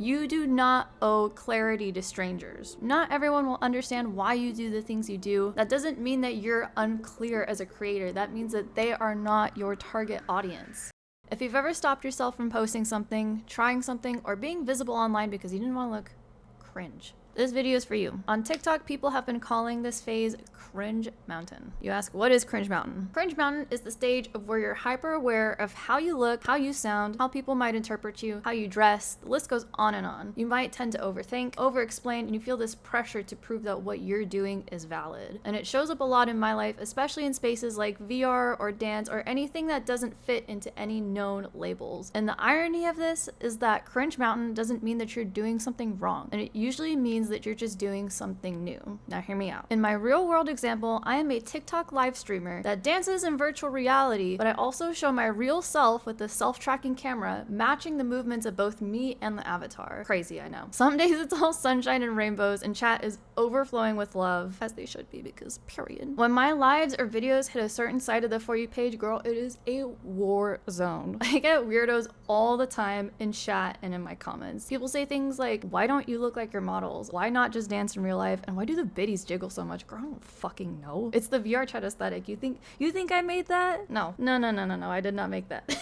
You do not owe clarity to strangers. Not everyone will understand why you do the things you do. That doesn't mean that you're unclear as a creator. That means that they are not your target audience. If you've ever stopped yourself from posting something, trying something, or being visible online because you didn't want to look cringe, this video is for you. On TikTok, people have been calling this phase Cringe Mountain. You ask, what is Cringe Mountain? Cringe Mountain is the stage of where you're hyper aware of how you look, how you sound, how people might interpret you, how you dress. The list goes on and on. You might tend to overthink, over-explain, and you feel this pressure to prove that what you're doing is valid. And it shows up a lot in my life, especially in spaces like VR or dance or anything that doesn't fit into any known labels. And the irony of this is that Cringe Mountain doesn't mean that you're doing something wrong, and it usually means that you're just doing something new. Now hear me out. In my real world example, I am a TikTok live streamer that dances in virtual reality, but I also show my real self with the self-tracking camera, matching the movements of both me and the avatar. Crazy, I know. Some days it's all sunshine and rainbows and chat is overflowing with love, as they should be, because period. When my lives or videos hit a certain side of the For You page, girl, it is a war zone. I get weirdos all the time in chat and in my comments. People say things like, why don't you look like your models? Why not just dance in real life? And why do the biddies jiggle so much? Girl, I don't fucking know. It's the VR chat aesthetic. You think I made that? No, I did not make that.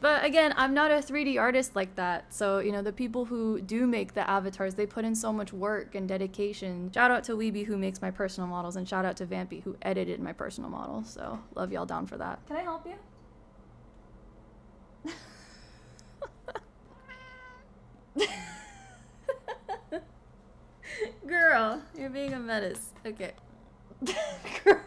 But again, I'm not a 3D artist like that. So, you know, the people who do make the avatars, they put in so much work and dedication. Shout out to Weeby who makes my personal models, and shout out to Vampy who edited my personal models. So love y'all down for that. Can I help you? Girl, you're being a menace. Okay. Girl,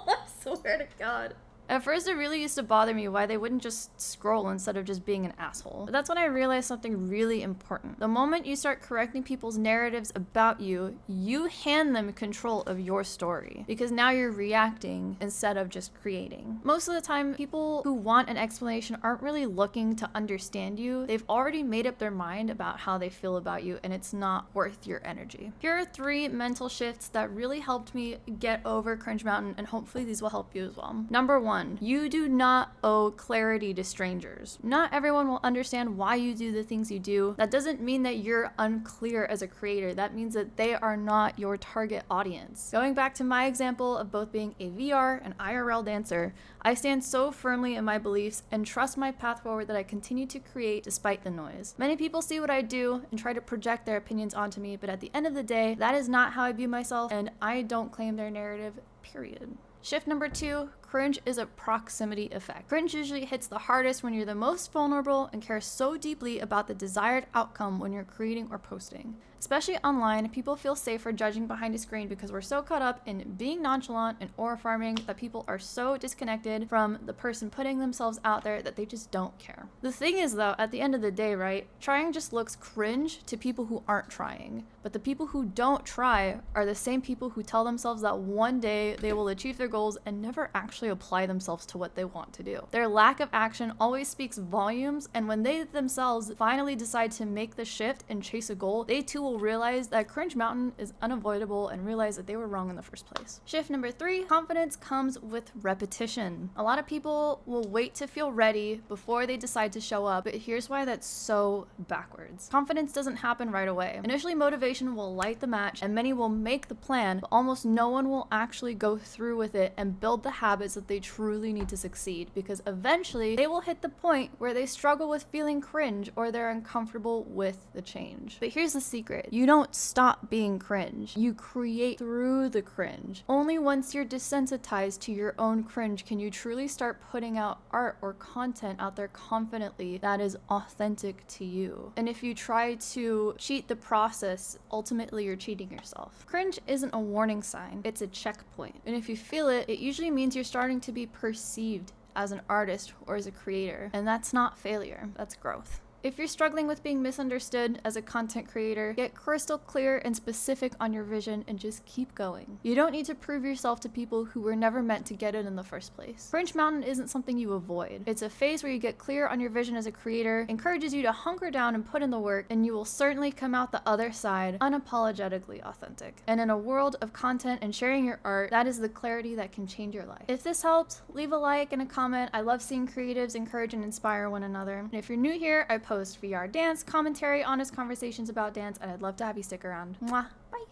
I swear to God. At first, it really used to bother me why they wouldn't just scroll instead of just being an asshole. But that's when I realized something really important. The moment you start correcting people's narratives about you, you hand them control of your story. Because now you're reacting instead of just creating. Most of the time, people who want an explanation aren't really looking to understand you. They've already made up their mind about how they feel about you, and it's not worth your energy. Here are 3 mental shifts that really helped me get over Cringe Mountain, and hopefully these will help you as well. Number 1. You do not owe clarity to strangers. Not everyone will understand why you do the things you do. That doesn't mean that you're unclear as a creator. That means that they are not your target audience. Going back to my example of both being a VR and IRL dancer, I stand so firmly in my beliefs and trust my path forward that I continue to create despite the noise. Many people see what I do and try to project their opinions onto me, but at the end of the day, that is not how I view myself, and I don't claim their narrative, period. Shift number 2, cringe is a proximity effect. Cringe usually hits the hardest when you're the most vulnerable and care so deeply about the desired outcome when you're creating or posting. Especially online, people feel safer judging behind a screen because we're so caught up in being nonchalant and aura farming that people are so disconnected from the person putting themselves out there that they just don't care. The thing is though, at the end of the day, right, trying just looks cringe to people who aren't trying. But the people who don't try are the same people who tell themselves that one day they will achieve their goals and never actually apply themselves to what they want to do. Their lack of action always speaks volumes, and when they themselves finally decide to make the shift and chase a goal, they too will realize that Cringe Mountain is unavoidable and realize that they were wrong in the first place. Shift number 3, confidence comes with repetition. A lot of people will wait to feel ready before they decide to show up, but here's why that's so backwards. Confidence doesn't happen right away. Initially, motivation will light the match and many will make the plan, but almost no one will actually go through with it and build the habits that they truly need to succeed, because eventually they will hit the point where they struggle with feeling cringe or they're uncomfortable with the change. But here's the secret. You don't stop being cringe. You create through the cringe. Only once you're desensitized to your own cringe can you truly start putting out art or content out there confidently that is authentic to you. And if you try to cheat the process, ultimately you're cheating yourself. Cringe isn't a warning sign, it's a checkpoint. And if you feel it, it usually means you're starting to be perceived as an artist or as a creator. And that's not failure, that's growth. If you're struggling with being misunderstood as a content creator, get crystal clear and specific on your vision and just keep going. You don't need to prove yourself to people who were never meant to get it in the first place. Cringe Mountain isn't something you avoid. It's a phase where you get clear on your vision as a creator, encourages you to hunker down and put in the work, and you will certainly come out the other side unapologetically authentic. And in a world of content and sharing your art, that is the clarity that can change your life. If this helped, leave a like and a comment. I love seeing creatives encourage and inspire one another. And if you're new here, I post post VR dance, commentary, honest conversations about dance, and I'd love to have you stick around. Mwah. Bye.